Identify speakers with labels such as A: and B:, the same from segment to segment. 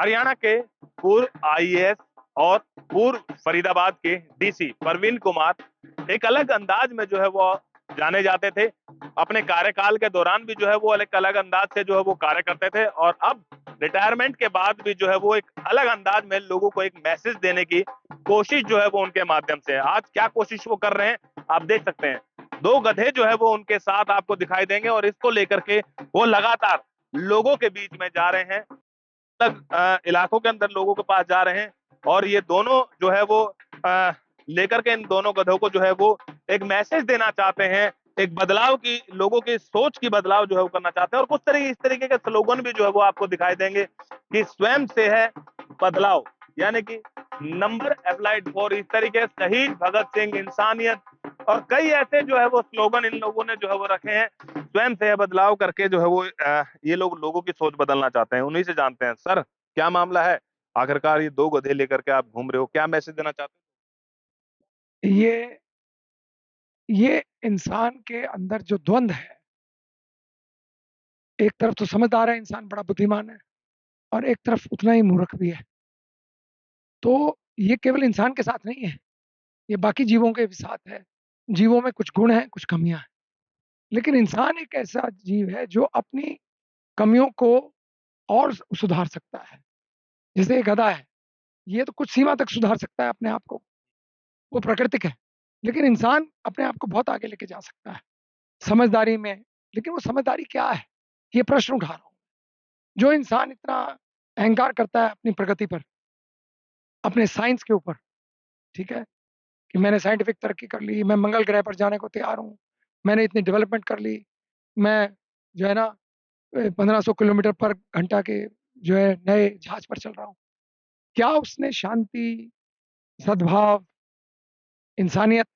A: हरियाणा के पूर्व आईएएस और पूर्व फरीदाबाद के डीसी परवीन कुमार एक अलग अंदाज में जो है वो जाने जाते थे। अपने कार्यकाल के दौरान भी जो है वो अलग अलग अंदाज से जो है वो कार्य करते थे, और अब रिटायरमेंट के बाद भी जो है वो एक अलग अंदाज में लोगों को एक मैसेज देने की कोशिश जो है वो उनके माध्यम से है। आज क्या कोशिश वो कर रहे हैं आप देख सकते हैं। दो गधे जो है वो उनके साथ आपको दिखाई देंगे, और इसको लेकर के वो लगातार लोगों के बीच में जा रहे हैं, अलग इलाकों के अंदर लोगों के पास जा रहे हैं। और ये दोनों जो है वो लेकर के इन दोनों गधों को जो है वो एक मैसेज देना चाहते हैं, एक बदलाव की, लोगों की सोच की बदलाव जो है वो करना चाहते हैं। और कुछ तरीके इस तरीके के स्लोगन भी जो है वो आपको दिखाई देंगे कि स्वयं से है बदलाव, यानी कि नंबर अप्लाइड फॉर, इस तरीके से शहीद भगत सिंह, इंसानियत और कई ऐसे जो है वो स्लोगन इन लोगों ने जो है वो रखे हैं। स्वयं से बदलाव करके जो है वो ये लोग लोगों की सोच बदलना चाहते हैं। उन्हीं से जानते हैं, सर क्या मामला है? आखिरकार ये दो गधे लेकर के आप घूम रहे हो, क्या मैसेज देना चाहते
B: ये ये इंसान के अंदर जो द्वंद है, एक तरफ तो समझदार है इंसान, बड़ा बुद्धिमान है, और एक तरफ उतना ही मूर्ख भी है। तो ये केवल इंसान के साथ नहीं है, ये बाकी जीवों के भी साथ है। जीवों में कुछ गुण हैं, कुछ कमियां हैं, लेकिन इंसान एक ऐसा जीव है जो अपनी कमियों को और सुधार सकता है। जैसे एक गधा है, ये तो कुछ सीमा तक सुधार सकता है अपने आप को, वो प्राकृतिक है। लेकिन इंसान अपने आप को बहुत आगे लेके जा सकता है समझदारी में। लेकिन वो समझदारी क्या है, ये प्रश्न उठा रहा हूं। जो इंसान इतना अहंकार करता है अपनी प्रगति पर, अपने साइंस के ऊपर, ठीक है, कि मैंने साइंटिफिक तरक्की कर ली, मैं मंगल ग्रह पर जाने को तैयार हूँ, मैंने इतनी डेवलपमेंट कर ली, मैं जो है ना 1500 किलोमीटर पर घंटा के जो है नए जहाज पर चल रहा हूँ। क्या उसने शांति, सद्भाव, इंसानियत,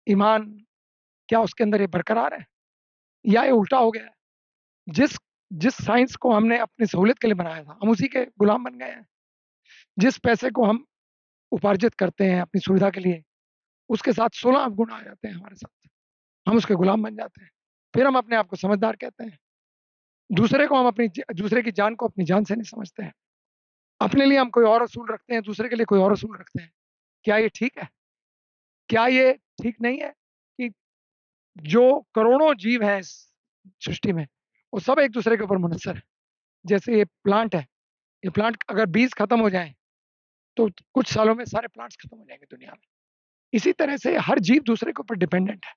B: ईमान, क्या उसके अंदर ये बरकरार है, या ये उल्टा हो गया है? जिस जिस साइंस को हमने अपनी सहूलियत के लिए बनाया था, हम उसी के गुलाम बन गए हैं। जिस पैसे को हम उपार्जित करते हैं अपनी सुविधा के लिए, उसके साथ 16 गुण आ जाते हैं हमारे साथ, हम उसके गुलाम बन जाते हैं। फिर हम अपने आप को समझदार कहते हैं। दूसरे की जान को अपनी जान से नहीं समझते हैं। अपने लिए हम कोई और असूल रखते हैं, दूसरे के लिए कोई और असूल रखते हैं। क्या ये ठीक है? क्या ये ठीक नहीं है कि जो करोड़ों जीव हैं इस सृष्टि में, वो सब एक दूसरे के ऊपर मुनस्सर है। जैसे ये प्लांट है, ये प्लांट अगर बीज खत्म हो जाए तो कुछ सालों में सारे प्लांट्स खत्म हो जाएंगे दुनिया में। इसी तरह से हर जीव दूसरे के ऊपर डिपेंडेंट है।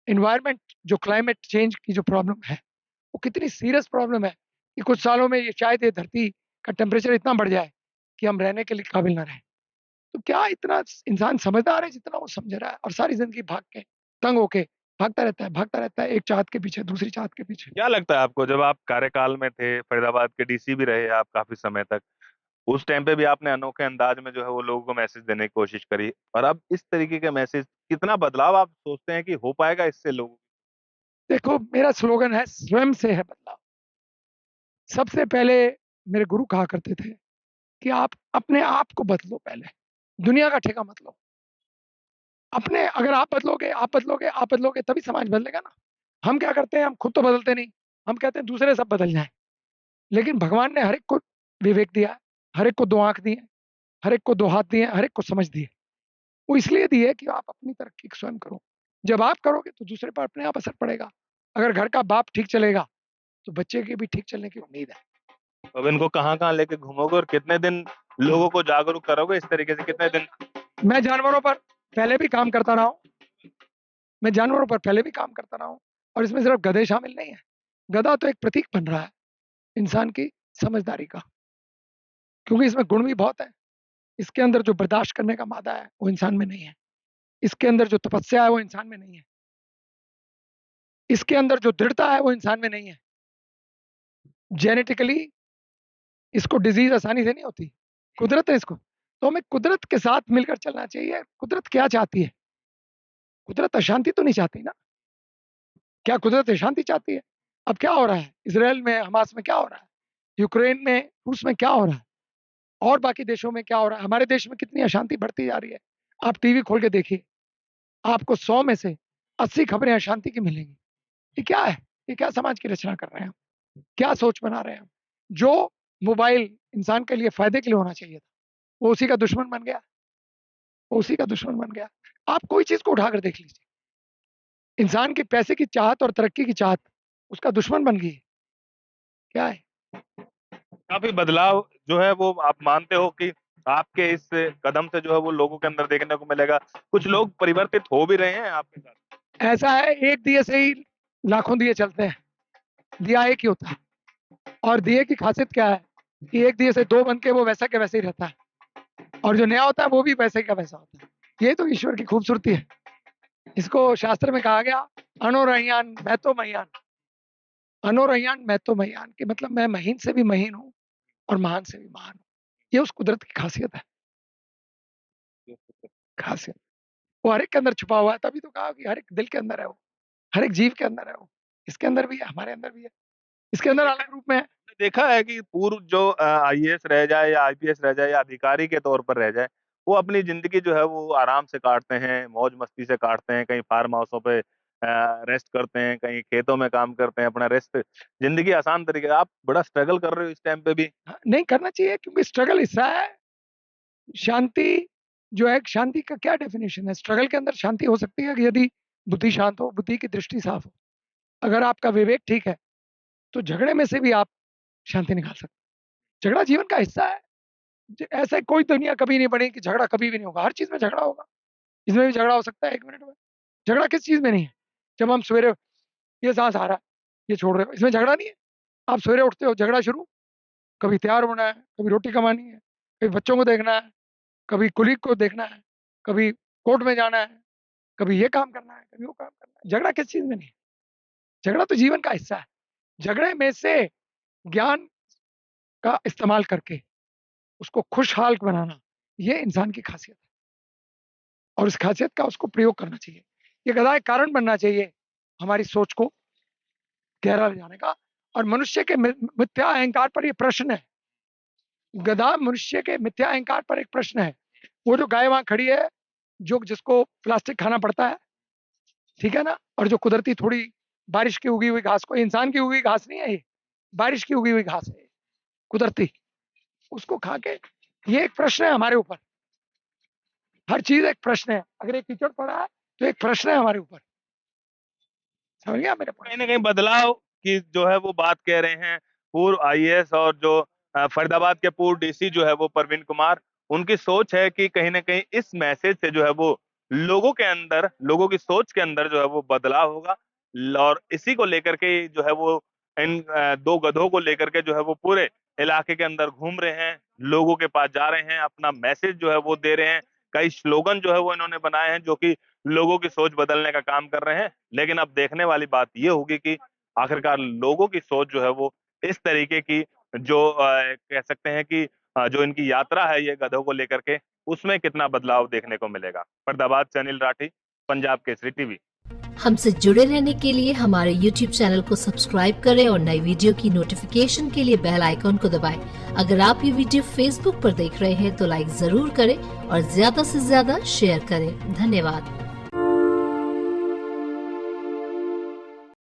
B: इन्वायरमेंट, जो क्लाइमेट चेंज की जो प्रॉब्लम है, वो कितनी सीरियस प्रॉब्लम है कि कुछ सालों में ये शायद ये धरती का टेम्परेचर इतना बढ़ जाए कि हम रहने के लिए काबिल ना रहें। तो क्या इतना इंसान समझदार है जितना वो समझ रहा है? और सारी जिंदगी भाग के, तंग होके भागता रहता है, एक चाहत के पीछे, दूसरी चाहत के पीछे।
A: क्या लगता है आपको, जब आप कार्यकाल में थे, फरीदाबाद के डीसी भी रहे आप काफी समय तक, उस टाइम पे भी आपने अनोखे अंदाज में जो है वो लोगों को मैसेज देने की कोशिश करी, और अब इस तरीके के मैसेज, कितना बदलाव आप सोचते हैं कि हो पाएगा इससे लोगों?
B: देखो, मेरा स्लोगन है स्वयं से है बदलाव। सबसे पहले मेरे गुरु कहा करते थे कि आप अपने आप को बदलो, पहले दुनिया का ठेका मत लो। अपने, अगर आप बदलोगे तभी समाज बदलेगा ना। हम क्या करते हैं, हम खुद तो बदलते नहीं, हम कहते हैं दूसरे सब बदल जाए। लेकिन भगवान ने हर एक को विवेक दिया है, हर एक को दो आंख दी है, हर एक को दो हाथ दिए, हर एक को समझ दी है। वो इसलिए दी है कि आप अपनी तरक्की स्वयं करो। जब आप करोगे तो दूसरे पर अपने आप असर पड़ेगा। अगर घर का बाप ठीक चलेगा तो बच्चे के भी ठीक चलने की उम्मीद है।
A: अब इनको कहाँ कहाँ लेके घूमोगे और कितने दिन लोगों को जागरूक करोगे इस तरीके से, कितने दिन?
B: मैं जानवरों पर पहले भी काम करता रहा हूँ, मैं जानवरों पर पहले भी काम करता रहा हूँ। और इसमें सिर्फ गधे शामिल नहीं है। गधा तो एक प्रतीक बन रहा है इंसान की समझदारी का, क्योंकि इसमें गुण भी बहुत है। इसके अंदर जो बर्दाश्त करने का मादा है वो इंसान में नहीं है। इसके अंदर जो तपस्या है वो इंसान में नहीं है। इसके अंदर जो दृढ़ता है वो इंसान में नहीं है। जेनेटिकली इसको डिजीज आसानी से नहीं होती, कुदरत है इसको। तो हमें कुदरत के साथ मिलकर चलना चाहिए। कुदरत क्या चाहती है? कुदरत अशांति तो नहीं चाहती ना। क्या कुदरत अशांति चाहती है? अब क्या हो रहा है इसराइल में, हमास में क्या हो रहा है, यूक्रेन में, रूस में क्या हो रहा है, और बाकी देशों में क्या हो रहा है, हमारे देश में कितनी अशांति बढ़ती जा रही है। आप टीवी खोल के देखिए, आपको 100 में से 80 खबरें अशांति की मिलेंगी। ये क्या है? ये क्या समाज की रचना कर रहे हैं हम? क्या सोच बना रहे हैं हम? जो मोबाइल इंसान के लिए फायदे के लिए होना चाहिए था, वो उसी का दुश्मन बन गया, वो उसी का दुश्मन बन गया। आप कोई चीज को उठाकर देख लीजिए, इंसान की पैसे की चाहत और तरक्की की चाहत उसका दुश्मन बन गई है। क्या है?
A: काफी बदलाव जो है वो आप मानते हो कि आपके इस कदम से जो है वो लोगों के अंदर देखने को मिलेगा? कुछ लोग परिवर्तित हो भी रहे हैं आपके साथ?
B: ऐसा है, एक दिए से ही लाखों दिए चलते हैं, दिया एक ही होता है। और दिए की खासियत क्या है कि एक दिए से दो बन के वो वैसा के वैसे ही रहता है, और जो नया होता है वो भी वैसे का वैसा होता है। ये तो ईश्वर की खूबसूरती है। इसको शास्त्र में कहा गया अनोरह्यान मैं तो मह्यान, अनोरह्यान मैं तो मह्यान, कि मतलब मैं महीन से भी महीन हूँ और महान से भी महान हूँ। ये उस कुदरत की खासियत है, खासियत। वो हर एक के अंदर छुपा हुआ है, तभी तो कहा कि हर एक दिल के अंदर है वो, हर एक जीव के अंदर है वो, इसके अंदर भी है, हमारे अंदर भी है, इसके अंदर अलग रूप में है।
A: देखा है कि पूर्व जो आईएएस रह जाए या आईपीएस रह जाए या अधिकारी के तौर पर रह जाए, वो अपनी जिंदगी जो है वो आराम से काटते हैं, मौज मस्ती से काटते हैं, कहीं फार्म हाउसों पे रेस्ट करते हैं, कहीं खेतों में काम करते हैं, अपना रेस्ट, जिंदगी आसान तरीके। आप बड़ा स्ट्रगल कर रहे हो इस टाइम पे भी।
B: हाँ, नहीं करना चाहिए, क्योंकि स्ट्रगल हिस्सा है। शांति जो है, शांति का क्या डेफिनेशन है? स्ट्रगल के अंदर शांति हो सकती है कि यदि बुद्धि शांत हो, बुद्धि की दृष्टि साफ हो, अगर आपका विवेक ठीक है, तो झगड़े में से भी आप शांति निकाल सकते हैं। झगड़ा जीवन का हिस्सा है। ऐसा कोई दुनिया कभी नहीं बनी कि झगड़ा कभी भी नहीं होगा, हर चीज में झगड़ा होगा। इसमें भी झगड़ा हो सकता है 1 मिनट में। झगड़ा किस चीज में नहीं है? जब हम सवेरे, ये सांस आ रहा है, ये छोड़ रहे हो, इसमें झगड़ा नहीं है। आप सवेरे उठते हो, झगड़ा शुरू, कभी तैयार होना है, कभी रोटी कमानी है, कभी बच्चों को देखना है, कभी कुलीग को देखना है, कभी कोर्ट में जाना है, कभी ये काम करना है, कभी वो काम करना है। झगड़ा किस चीज में नहीं है? झगड़ा तो जीवन का हिस्सा है। झगड़े में से ज्ञान का इस्तेमाल करके उसको खुशहाल बनाना, ये इंसान की खासियत है, और इस खासियत का उसको प्रयोग करना चाहिए। ये गदा एक कारण बनना चाहिए हमारी सोच को गहरा ले जाने का। और मनुष्य के मिथ्या अहंकार पर ये प्रश्न है, गधा मनुष्य के मिथ्या अहंकार पर एक प्रश्न है। वो जो गाय वहां खड़ी है, जो जिसको प्लास्टिक खाना पड़ता है, ठीक है ना, और जो कुदरती थोड़ी बारिश की उगी हुई घास, को इंसान की उगी घास नहीं है ये, बारिश की उगी हुई घास है कुदरती, उसको खा के, ये एक प्रश्न है हमारे ऊपर। हर चीज एक प्रश्न है। अगर एक कीचड़ पड़ा है तो एक प्रश्न है हमारे ऊपर। समझ गया मेरे
A: कहीं
B: पॉइंट?
A: ना कहीं बदलाव की जो है वो बात कह रहे हैं पूर्व आईएएस और जो फरीदाबाद के पूर्व डीसी जो है वो परवीन कुमार, उनकी सोच है कि कहीं ना कहीं इस मैसेज से जो है वो लोगों के अंदर, लोगों की सोच के अंदर जो है वो बदलाव होगा। और इसी को लेकर के जो है वो इन दो गधों को लेकर के जो है वो पूरे इलाके के अंदर घूम रहे हैं, लोगों के पास जा रहे हैं, अपना मैसेज जो है वो दे रहे हैं। कई स्लोगन जो है वो इन्होंने बनाए हैं जो कि लोगों की सोच बदलने का काम कर रहे हैं। लेकिन अब देखने वाली बात ये होगी कि आखिरकार लोगों की सोच जो है वो इस तरीके की, जो कह सकते हैं कि जो इनकी यात्रा है ये गधों को लेकर के, उसमें कितना बदलाव देखने को मिलेगा। फरीदाबाद से अनिल राठी, पंजाब केसरी टीवी।
C: हमसे जुड़े रहने के लिए हमारे YouTube चैनल को सब्सक्राइब करें और नई वीडियो की नोटिफिकेशन के लिए बेल आइकॉन को दबाएं। अगर आप ये वीडियो Facebook पर देख रहे हैं तो लाइक जरूर करें और ज्यादा से ज्यादा शेयर करें। धन्यवाद।